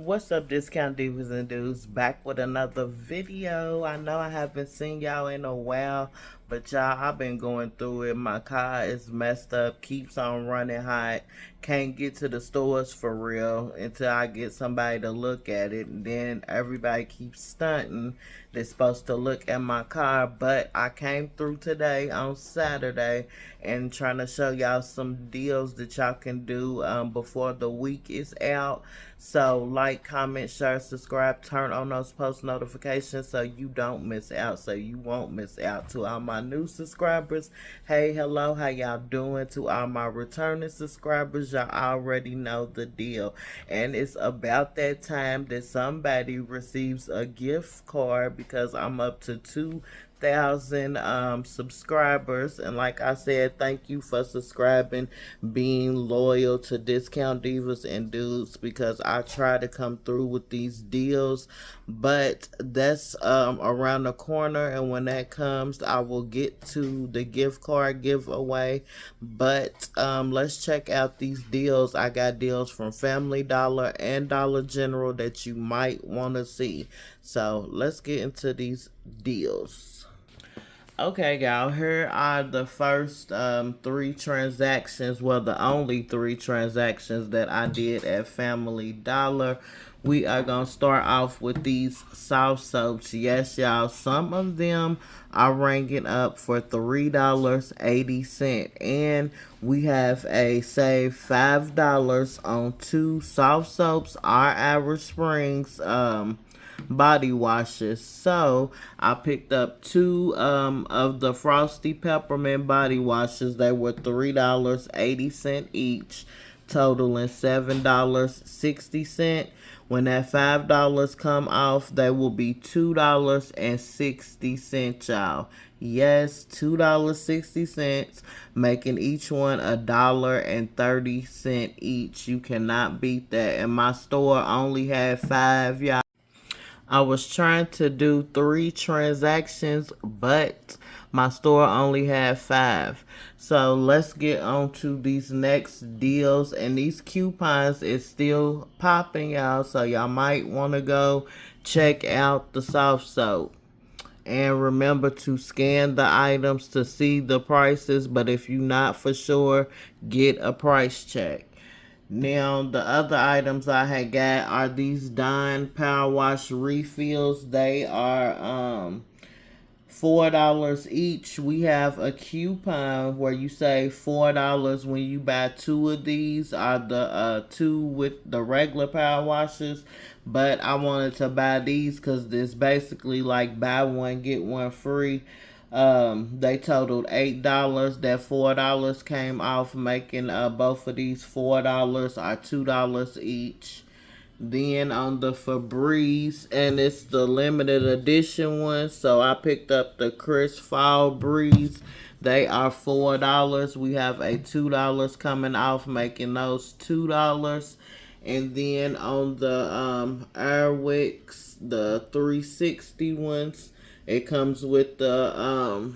What's up, discount divas and dudes? Back with another video. I know I haven't seen y'all in a while, but y'all, I've been going through it. My car is messed up, keeps on running hot. Can't get to the stores for real until I get somebody to look at it. And then everybody keeps stunting. They're supposed to look at my car, but I came through today on Saturday and trying to show y'all some deals that y'all can do before the week is out. So like, comment, share, subscribe, turn on those post notifications so you don't miss out, so you won't miss out. To all my new subscribers, hey, hello, how y'all doing? To all my returning subscribers, y'all already know the deal. And it's about that time that somebody receives a gift card because I'm up to 2,000 subscribers. And like I said, thank you for subscribing, being loyal to Discount Divas and Dudes, because I try to come through with these deals, but that's around the corner, and when that comes I will get to the gift card giveaway. But let's check out these deals. I got deals from Family Dollar and Dollar General that you might want to see, so let's get into these deals. Okay, y'all, here are the first three transactions. Well, the only three transactions that I did at Family Dollar. We are going to start off with these soft soaps. Yes, y'all, some of them are ringing up for $3.80. And we have a save $5 on two soft soaps, our average springs body washes. So I picked up two of the Frosty Peppermint body washes. They were $3.80 each, totaling $7.60. When that $5 come off, they will be $2.60, y'all. Yes, $2.60, making each one $1.30 each. You cannot beat that. And my store only had five, y'all. I was trying to do three transactions, but my store only had five. So let's get on to these next deals. And these coupons is still popping, y'all. So y'all might want to go check out the soft soap. And remember to scan the items to see the prices. But if you're not for sure, get a price check. Now, the other items I had got are these Dawn Power Wash refills. They are $4 each. We have a coupon where you save $4 when you buy two of these, are the two with the regular power washes. But I wanted to buy these because this basically like buy one get one free. They totaled $8. That $4 came off, making both of these $4 or $2 each. Then on the Febreze, and it's the limited edition one, so I picked up the Crisp Fall Breeze. They are $4. We have a $2 coming off, making those $2. And then on the Airwicks, the 360 ones, it comes with the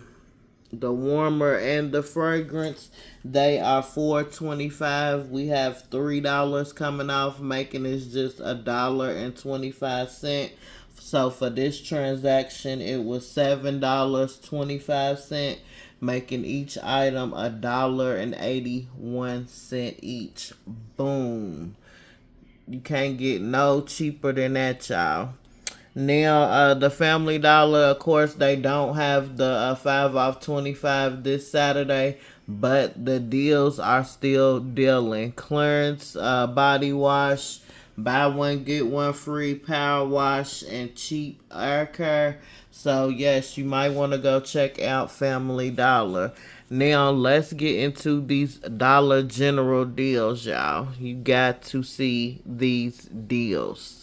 warmer and the fragrance. They are $4.25. We have $3 coming off, making it just $1.25. So for this transaction, it was $7.25, making each item $1.81 each. Boom. You can't get no cheaper than that, y'all. Now, the Family Dollar, of course, they don't have the 5 off 25 this Saturday, but the deals are still dealing. Clearance body wash, buy one get one free power wash, and cheap air care. So yes, you might want to go check out Family Dollar. Now let's get into these Dollar General deals, y'all. You got to see these deals.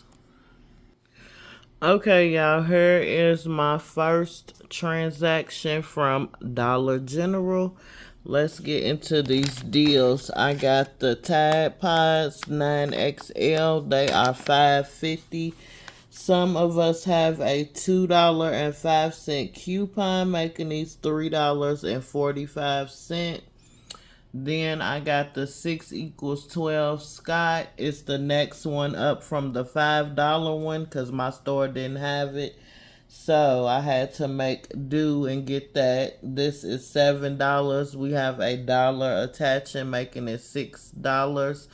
Okay, y'all, here is my first transaction from Dollar General. Let's get into these deals. I got the Tide Pods 9XL. They are $5.50. Some of us have a $2.05 coupon, making these $3.45. Then I got the 6 equals 12 Scott. It's the next one up from the $5 one because my store didn't have it. So I had to make do and get that. This is $7. We have a dollar attaching, making it $6.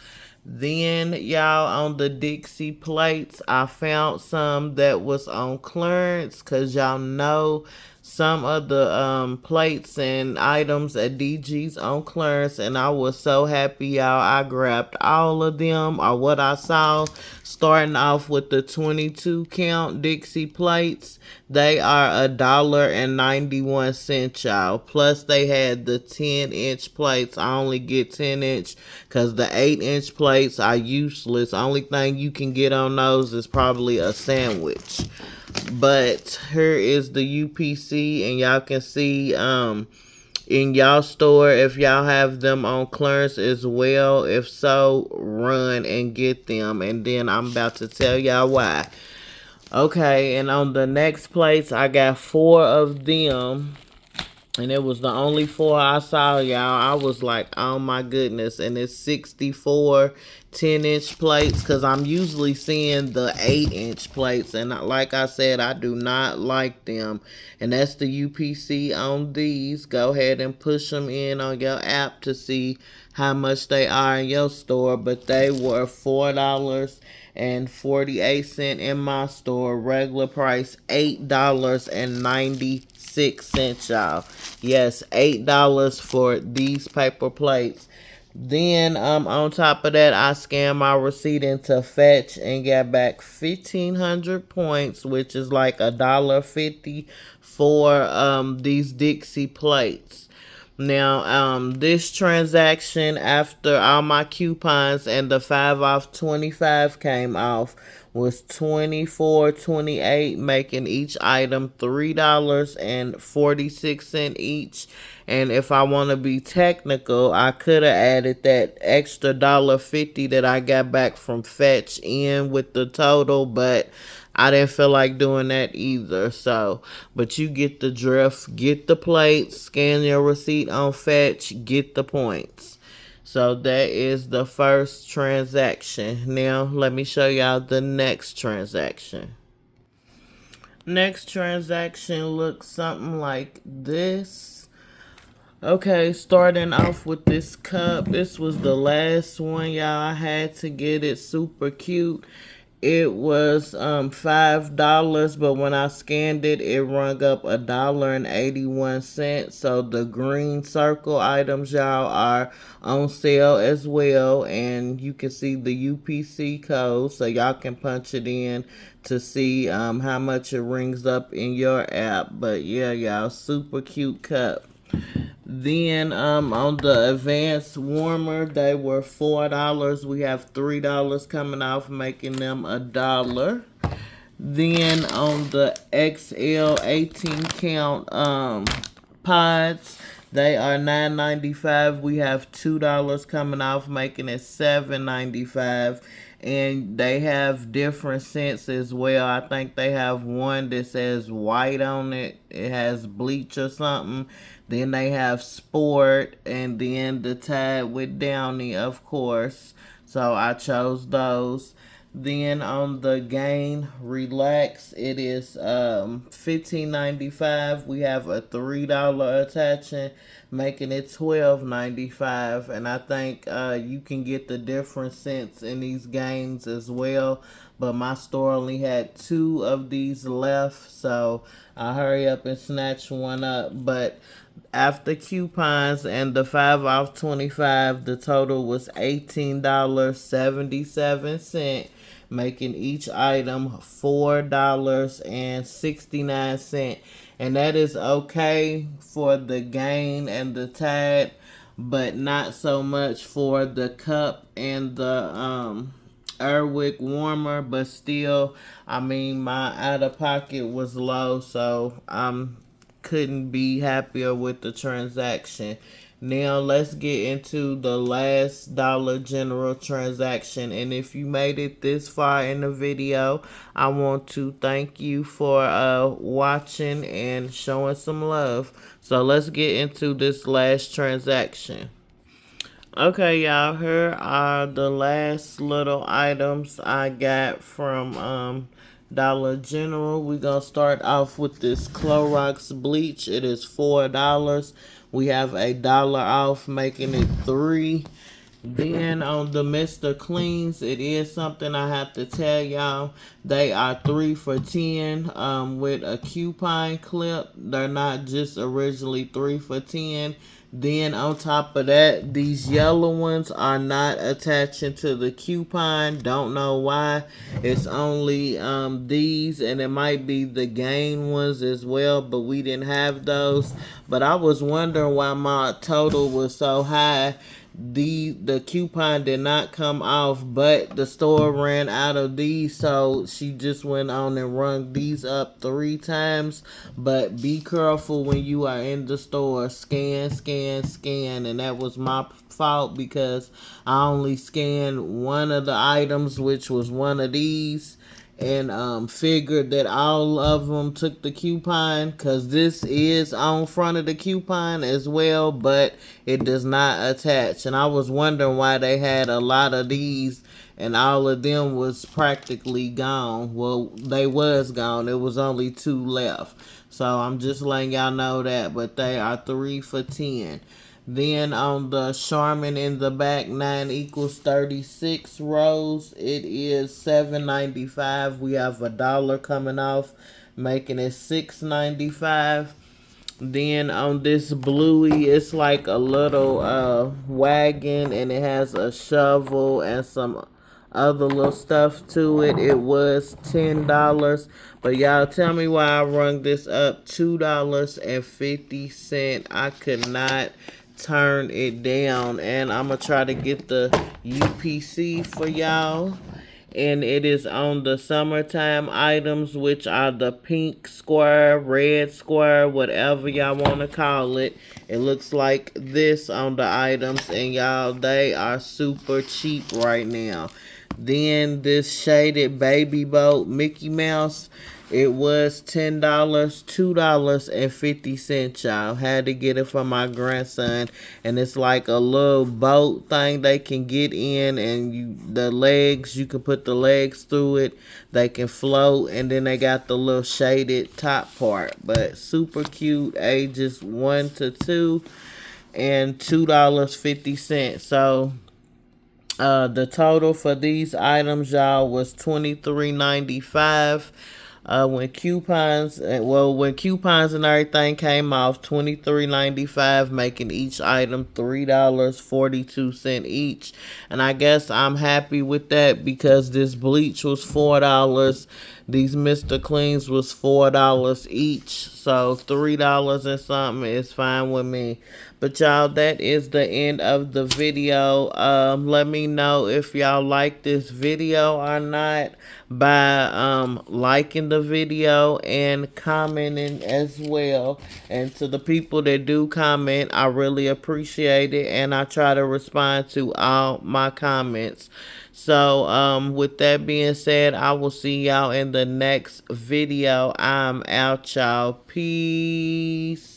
Then y'all, on the Dixie plates, I found some that was on clearance because y'all know some of the plates and items at DG's on clearance, and I was so happy, y'all. I grabbed all of them, or what I saw, starting off with the 22 count Dixie plates. They are $1.91, y'all. Plus they had the 10-inch plates. I only get 10-inch because the 8-inch plates are useless. Only thing you can get on those is probably a sandwich. But here is the UPC, and y'all can see in y'all store if y'all have them on clearance as well. If so, run and get them, and then I'm about to tell y'all why. Okay, and on the next plates, I got 4 of them. And it was the only 4 I saw, y'all. I was like, oh my goodness. And it's 64 10-inch plates because I'm usually seeing the 8-inch plates. And like I said, I do not like them. And that's the UPC on these. Go ahead and push them in on your app to see how much they are in your store. But they were $4.48 in my store. Regular price $8.96, y'all. Yes, $8 for these paper plates. Then on top of that, I scanned my receipt into Fetch and got back 1,500 points, which is like $1.50 for these Dixie plates. Now, this transaction, after all my coupons and the 5 off 25 came off, was $24.28, making each item $3.46 each. And if I want to be technical, I could have added that extra $1.50 that I got back from Fetch in with the total, but I didn't feel like doing that either. So, but you get the drift. Get the plates, scan your receipt on Fetch, get the points. So that is the first transaction. Now, let me show y'all the next transaction. Next transaction looks something like this. Okay, starting off with this cup. This was the last one, y'all. I had to get it. Super cute. It was $5, but when I scanned it, it rung up $1.81. So the green circle items, y'all, are on sale as well, and you can see the UPC code, so y'all can punch it in to see how much it rings up in your app. But yeah, y'all, super cute cup. Then on the advanced warmer, they were $4. We have $3 coming off, making them $1. Then on the XL 18 count pods, they are $9.95. We have $2 coming off, making it $7.95. And they have different scents as well. I think they have one that says white on it. It has bleach or something. Then they have sport, and then the Tide with Downy, of course. So I chose those. Then on the Gain Relax, it is $15.95. We have a $3 attaching, making it $12.95. And I think you can get the different scents in these games as well. But my store only had 2 of these left, so I hurry up and snatch one up. But after coupons and the 5 off 25, the total was $18.77, making each item $4.69. And that is okay for the Gain and the Tide, but not so much for the cup and the Airwick warmer. But still, I mean, my out of pocket was low, so couldn't be happier with the transaction. Now let's get into the last Dollar General transaction. And if you made it this far in the video, I want to thank you for watching and showing some love. So let's get into this last transaction. Okay, y'all, here are the last little items I got from Dollar General. We're gonna start off with this Clorox bleach. It is $4. We have $1 off, making it 3. Then on the Mr. Cleans, it is something I have to tell y'all. They are 3 for 10 with a coupon clip. They're not just originally 3 for 10. Then on top of that, these yellow ones are not attaching to the coupon. Don't know why. It's only these, and it might be the gain ones as well, but we didn't have those. But I was wondering why my total was so high. The coupon did not come off, but the store ran out of these, so she just went on and rung these up 3 times. But be careful when you are in the store. Scan, scan, scan. And that was my fault because I only scanned one of the items, which was one of these, and figured that all of them took the coupon, because this is on front of the coupon as well, but it does not attach. And I was wondering why they had a lot of these and all of them was practically gone. Well, they was gone. It was only 2 left. So I'm just letting y'all know that, but they are 3 for 10. Then on the Charmin in the back, 9 equals 36 rows, it is $7.95. We have $1 coming off, making it $6.95. Then on this bluey, it's like a little wagon, and it has a shovel and some other little stuff to it. It was $10. But y'all tell me why I rung this up $2.50. I could not turn it down. And I'm going to try to get the UPC for y'all. And it is on the summertime items, which are the pink square, red square, whatever y'all want to call it. It looks like this on the items, and y'all, they are super cheap right now. Then this shaded baby boat Mickey Mouse, it was $10, $2.50, y'all. Had to get it for my grandson, and it's like a little boat thing they can get in, and the legs, you can put the legs through it. They can float, and then they got the little shaded top part. But super cute, ages 1 to 2, and $2.50. So the total for these items, y'all, was $23.95. When coupons and everything came off, $23.95, making each item $3.42 each. And I guess I'm happy with that because this bleach was $4. These Mr. Cleans was $4 each. So $3 and something is fine with me. But y'all, that is the end of the video. Let me know if y'all like this video or not by liking the video and commenting as well. And to the people that do comment, I really appreciate it, and I try to respond to all my comments. So with that being said, I will see y'all in the next video. I'm out, y'all. Peace.